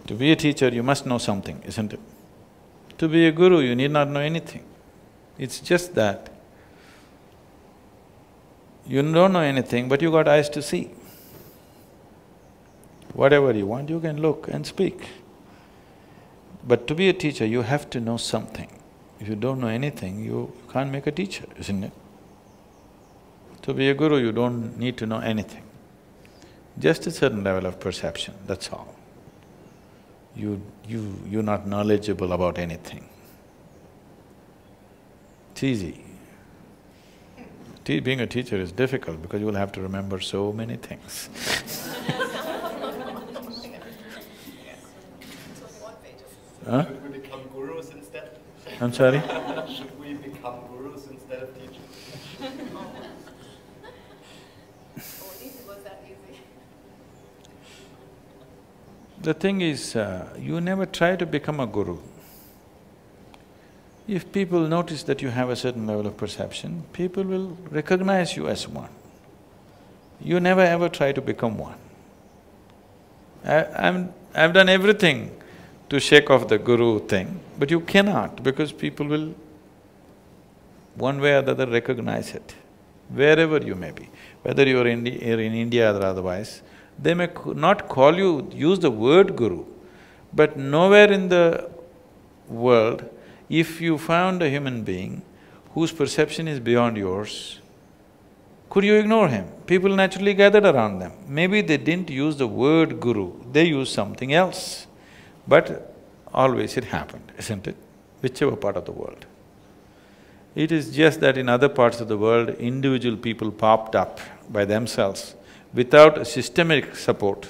To be a teacher, you must know something, isn't it? To be a guru, you need not know anything. It's just that you don't know anything, but you got eyes to see. Whatever you want, you can look and speak. But to be a teacher, you have to know something. If you don't know anything, you can't make a teacher, isn't it? To be a guru, you don't need to know anything. Just a certain level of perception, that's all. You're not knowledgeable about anything. It's easy. Being a teacher is difficult because you will have to remember so many things. Huh? Should we become gurus instead? I'm sorry? Should we become gurus instead of teachers? The thing is, you never try to become a guru. If people notice that you have a certain level of perception, people will recognize you as one. You never ever try to become one. I've done everything to shake off the guru thing, but you cannot because people will one way or the other recognize it, wherever you may be. Whether you're in India or otherwise, they may not call you, use the word guru, but nowhere in the world, if you found a human being whose perception is beyond yours, could you ignore him? People naturally gathered around them. Maybe they didn't use the word guru, they used something else. But always it happened, isn't it? Whichever part of the world. It is just that in other parts of the world, individual people popped up by themselves without a systemic support.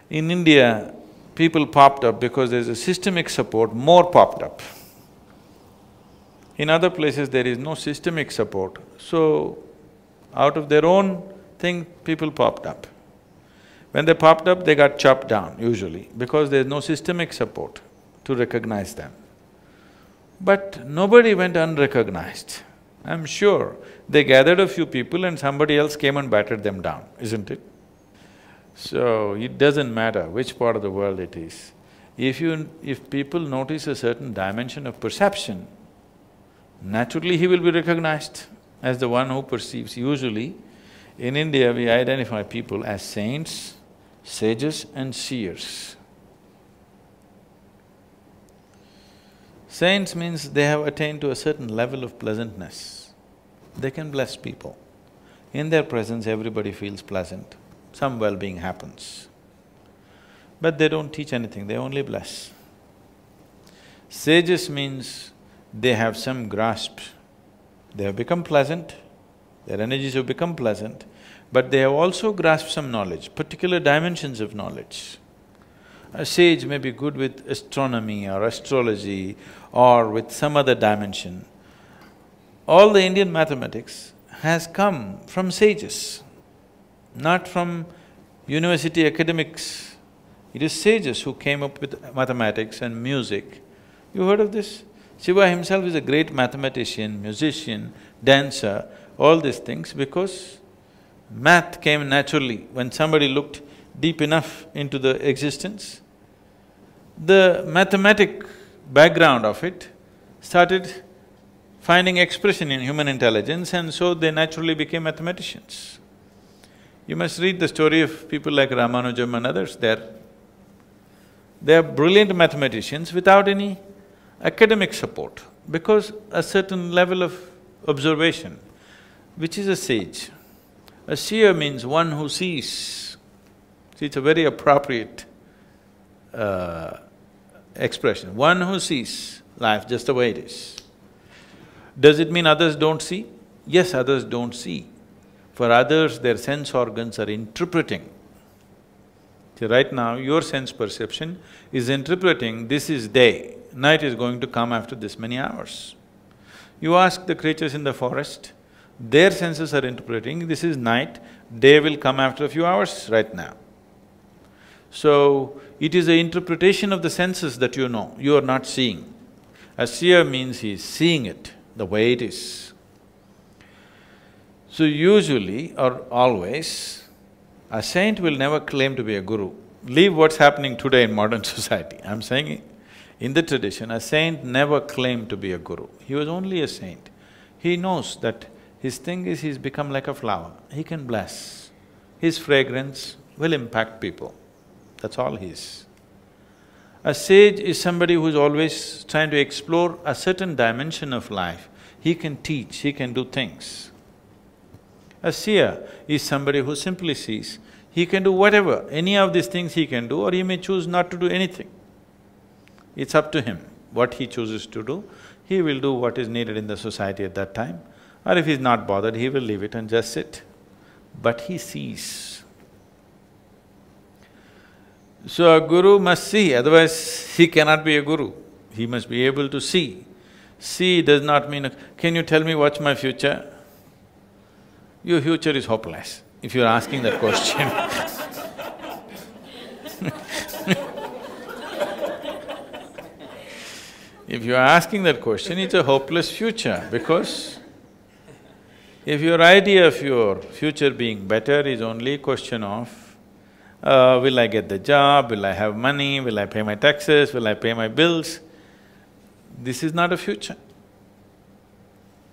In India, people popped up because there's a systemic support, more popped up. In other places, there is no systemic support, so out of their own thing, people popped up. When they popped up, they got chopped down usually because there's no systemic support to recognize them. But nobody went unrecognized. I'm sure they gathered a few people and somebody else came and battered them down, isn't it? So, it doesn't matter which part of the world it is. If people notice a certain dimension of perception, naturally he will be recognized as the one who perceives. Usually, in India, we identify people as saints, sages and seers. Saints means they have attained to a certain level of pleasantness. They can bless people. In their presence, everybody feels pleasant, some well-being happens. But they don't teach anything, they only bless. Sages means they have some grasp. They have become pleasant, their energies have become pleasant, but they have also grasped some knowledge, particular dimensions of knowledge. A sage may be good with astronomy or astrology or with some other dimension. All the Indian mathematics has come from sages, not from university academics. It is sages who came up with mathematics and music. You heard of this? Shiva himself is a great mathematician, musician, dancer, all these things because math came naturally. When somebody looked deep enough into the existence, the mathematic background of it started finding expression in human intelligence and so they naturally became mathematicians. You must read the story of people like Ramanujam and others there. They are brilliant mathematicians without any academic support because a certain level of observation, which is a sage. A seer means one who sees. See, it's a very appropriate expression, one who sees life just the way it is. Does it mean others don't see? Yes, others don't see. For others, their sense organs are interpreting. See, right now, your sense perception is interpreting this is day, night is going to come after this many hours. You ask the creatures in the forest, their senses are interpreting this is night, day will come after a few hours right now. So, it is the interpretation of the senses that you know, you are not seeing. A seer means he is seeing it the way it is. So usually or always, a saint will never claim to be a guru leave what's happening today in modern society. I'm saying in the tradition, a saint never claimed to be a guru. He was only a saint. He knows that his thing is he's become like a flower. He can bless. His fragrance will impact people. That's all he is. A sage is somebody who's always trying to explore a certain dimension of life. He can teach, he can do things. A seer is somebody who simply sees. He can do whatever, any of these things he can do, or he may choose not to do anything. It's up to him what he chooses to do. He will do what is needed in the society at that time, or if he's not bothered, he will leave it and just sit. But he sees. So a guru must see, otherwise he cannot be a guru. He must be able to see. See does not mean, can you tell me what's my future? Your future is hopeless, if you're asking that question. If you're asking that question, it's a hopeless future, because if your idea of your future being better is only a question of, will I get the job, will I have money, will I pay my taxes, will I pay my bills, this is not a future.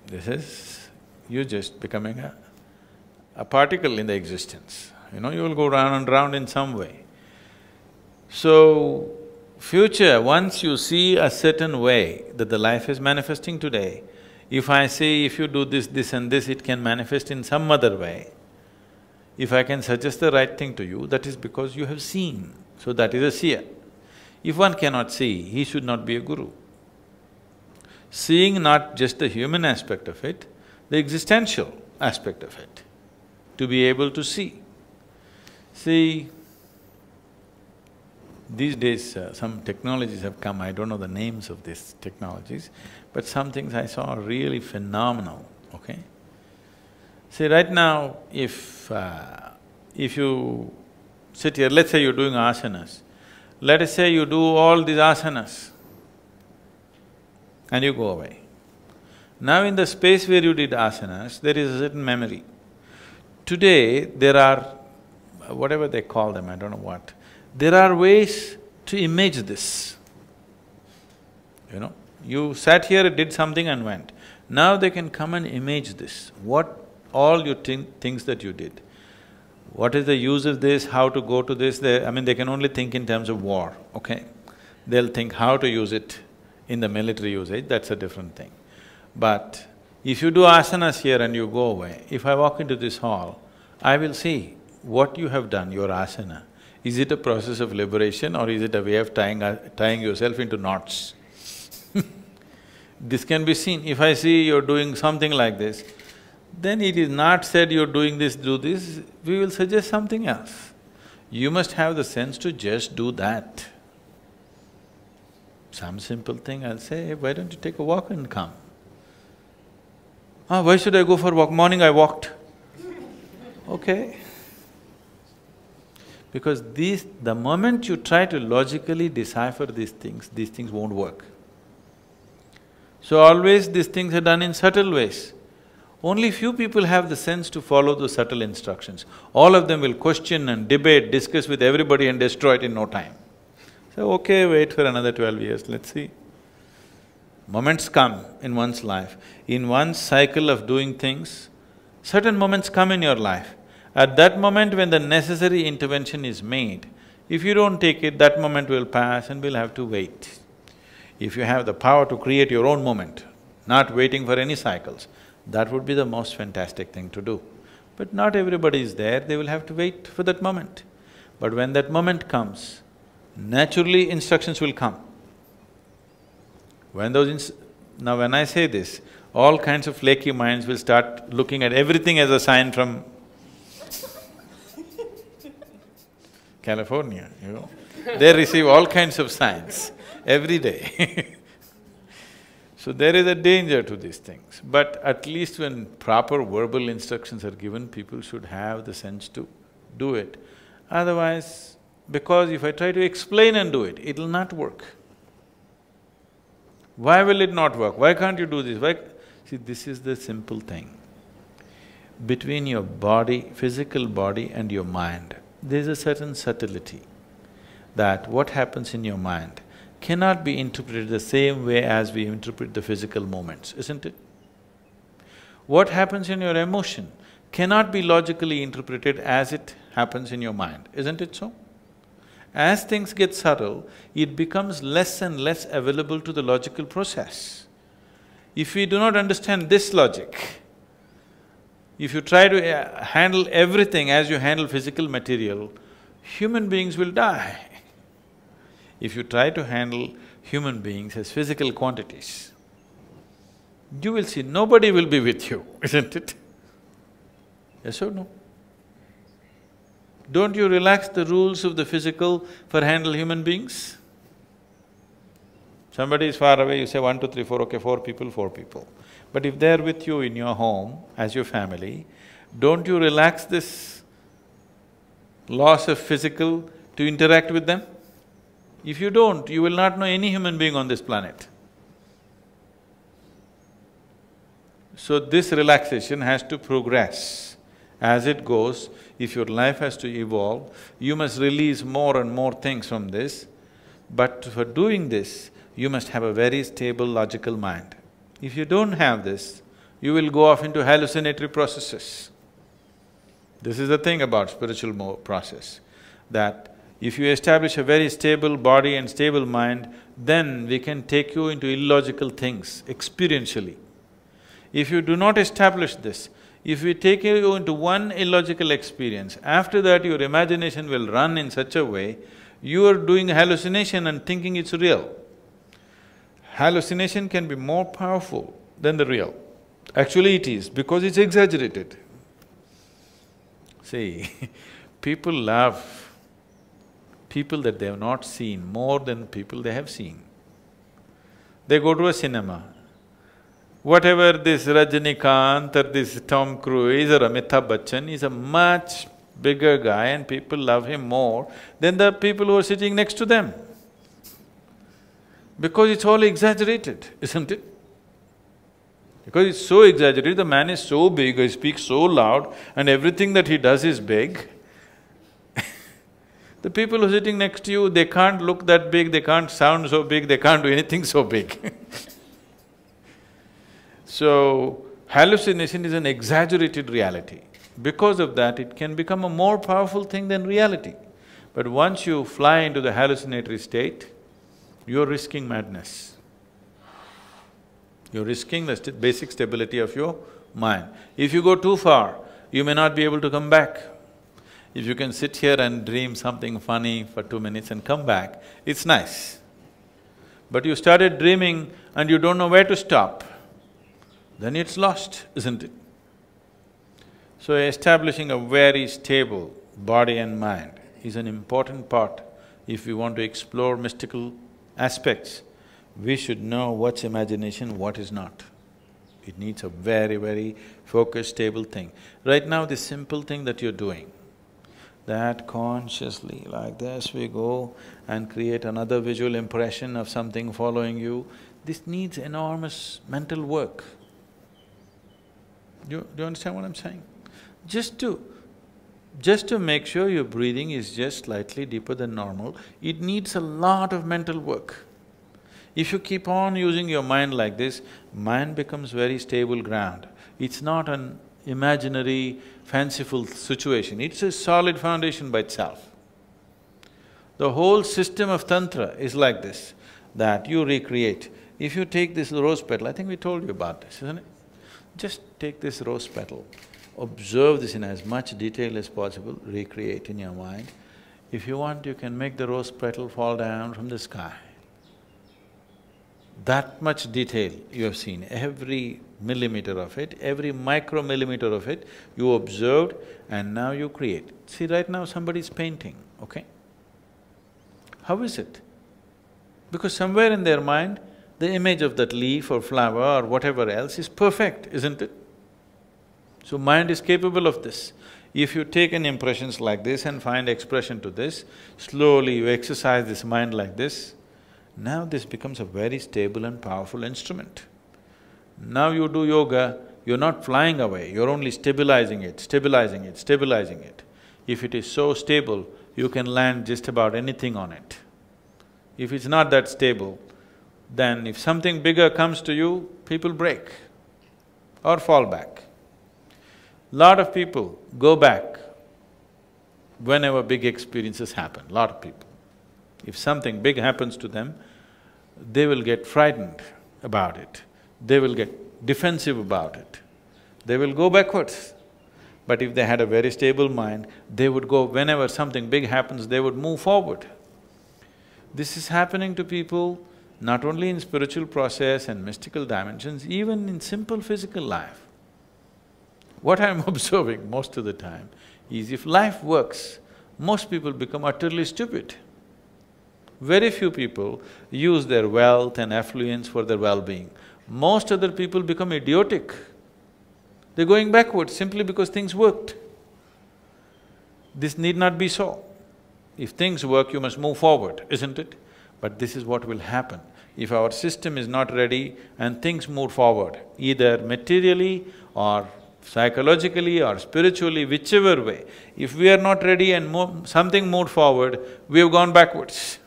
This is… you're just becoming a particle in the existence. You know, you will go round and round in some way. So, future, once you see a certain way that the life is manifesting today, if I say if you do this, this and this, it can manifest in some other way. If I can suggest the right thing to you, that is because you have seen, so that is a seer. If one cannot see, he should not be a guru. Seeing not just the human aspect of it, the existential aspect of it, to be able to see. See, these days some technologies have come, I don't know the names of these technologies, but some things I saw are really phenomenal, okay? See, right now, if you sit here, let's say you're doing asanas, let us say you do all these asanas and you go away. Now in the space where you did asanas, there is a certain memory. Today, there are… whatever they call them, I don't know what, there are ways to image this. You know, you sat here, did something and went. Now they can come and image this, what all your things that you did. What is the use of this, how to go to this, I mean, they can only think in terms of war, okay? They'll think how to use it in the military usage, that's a different thing. But if you do asanas here and you go away, if I walk into this hall, I will see what you have done, your asana. Is it a process of liberation or is it a way of tying yourself into knots? This can be seen. If I see you're doing something like this, then it is not said you're doing this, do this, we will suggest something else. You must have the sense to just do that. Some simple thing, I'll say, hey, why don't you take a walk and come? Ah, why should I go for a walk? Morning I walked. Okay. Because the moment you try to logically decipher these things won't work. So always these things are done in subtle ways. Only few people have the sense to follow those subtle instructions. All of them will question and debate, discuss with everybody and destroy it in no time. So, okay, wait for another 12 years, let's see. Moments come in one's life. In one's cycle of doing things, certain moments come in your life. At that moment when the necessary intervention is made, if you don't take it, that moment will pass and we'll have to wait. If you have the power to create your own moment, not waiting for any cycles, that would be the most fantastic thing to do. But not everybody is there, they will have to wait for that moment. But when that moment comes, naturally instructions will come. Now when I say this, all kinds of flaky minds will start looking at everything as a sign from California, you know. They receive all kinds of signs every day. So there is a danger to these things, but at least when proper verbal instructions are given, people should have the sense to do it. Otherwise, because if I try to explain and do it, it'll not work. Why will it not work? Why can't you do this? Why… See, this is the simple thing. Between your body, physical body and your mind, there's a certain subtlety. that what happens in your mind cannot be interpreted the same way as we interpret the physical moments, isn't it? What happens in your emotion cannot be logically interpreted as it happens in your mind, isn't it so? As things get subtle, it becomes less and less available to the logical process. If we do not understand this logic, if you try to handle everything as you handle physical material, human beings will die. If you try to handle human beings as physical quantities, you will see nobody will be with you, isn't it? Yes or no? Don't you relax the rules of the physical for handle human beings? Somebody is far away, you say 1, 2, 3, 4, okay, 4 people, 4 people. But if they're with you in your home, as your family, don't you relax this laws of physical to interact with them? If you don't, you will not know any human being on this planet. So this relaxation has to progress. As it goes, if your life has to evolve, you must release more and more things from this. But for doing this, you must have a very stable, logical mind. If you don't have this, you will go off into hallucinatory processes. This is the thing about spiritual process, that if you establish a very stable body and stable mind, then we can take you into illogical things experientially. If you do not establish this, if we take you into one illogical experience, after that your imagination will run in such a way, you are doing hallucination and thinking it's real. Hallucination can be more powerful than the real. Actually it is, because it's exaggerated. See, people love people that they have not seen more than people they have seen. They go to a cinema. Whatever this Rajinikanth or this Tom Cruise or Amitabh Bachchan is a much bigger guy and people love him more than the people who are sitting next to them. Because it's all exaggerated, isn't it? Because it's so exaggerated, the man is so big, he speaks so loud and everything that he does is big. The people who are sitting next to you, they can't look that big, they can't sound so big, they can't do anything so big. So, hallucination is an exaggerated reality. Because of that, it can become a more powerful thing than reality. But once you fly into the hallucinatory state, you're risking madness. You're risking the basic stability of your mind. If you go too far, you may not be able to come back. If you can sit here and dream something funny for 2 minutes and come back, it's nice. But you started dreaming and you don't know where to stop, then it's lost, isn't it? So establishing a very stable body and mind is an important part. If we want to explore mystical aspects, we should know what's imagination, what is not. It needs a very, very focused, stable thing. Right now, this simple thing that you're doing, that consciously like this we go and create another visual impression of something following you, this needs enormous mental work. Do you understand what I'm saying? Just to make sure your breathing is just slightly deeper than normal, it needs a lot of mental work. If you keep on using your mind like this, mind becomes very stable ground. It's not an imaginary, fanciful situation, it's a solid foundation by itself. The whole system of tantra is like this, that you recreate. If you take this rose petal, I think we told you about this, isn't it? Just take this rose petal, observe this in as much detail as possible, recreate in your mind. If you want, you can make the rose petal fall down from the sky. That much detail you have seen, every millimeter of it, every micromillimeter of it, you observed and now you create. See, right now somebody's painting, okay? How is it? Because somewhere in their mind, the image of that leaf or flower or whatever else is perfect, isn't it? So mind is capable of this. If you take in impressions like this and find expression to this, slowly you exercise this mind like this, now this becomes a very stable and powerful instrument. Now you do yoga, you're not flying away, you're only stabilizing it, stabilizing it, stabilizing it. If it is so stable, you can land just about anything on it. If it's not that stable, then if something bigger comes to you, people break or fall back. Lot of people go back whenever big experiences happen, lot of people. If something big happens to them, they will get frightened about it, they will get defensive about it, they will go backwards. But if they had a very stable mind, they would go… whenever something big happens, they would move forward. This is happening to people not only in spiritual process and mystical dimensions, even in simple physical life. What I'm observing most of the time is if life works, most people become utterly stupid. Very few people use their wealth and affluence for their well-being. Most other people become idiotic. They're going backwards simply because things worked. This need not be so. If things work, you must move forward, isn't it? But this is what will happen. If our system is not ready and things move forward, either materially or psychologically or spiritually, whichever way, if we are not ready and something moved forward, we have gone backwards.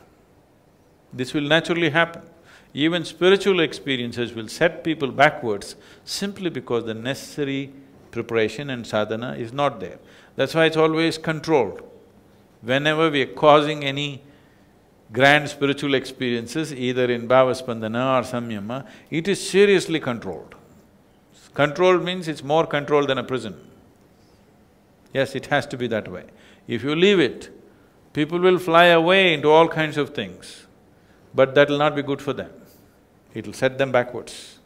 This will naturally happen. Even spiritual experiences will set people backwards simply because the necessary preparation and sadhana is not there. That's why it's always controlled. Whenever we are causing any grand spiritual experiences, either in bhavaspandana or samyama, it is seriously controlled. Controlled means it's more controlled than a prison. Yes, it has to be that way. If you leave it, people will fly away into all kinds of things, but that will not be good for them. It'll set them backwards.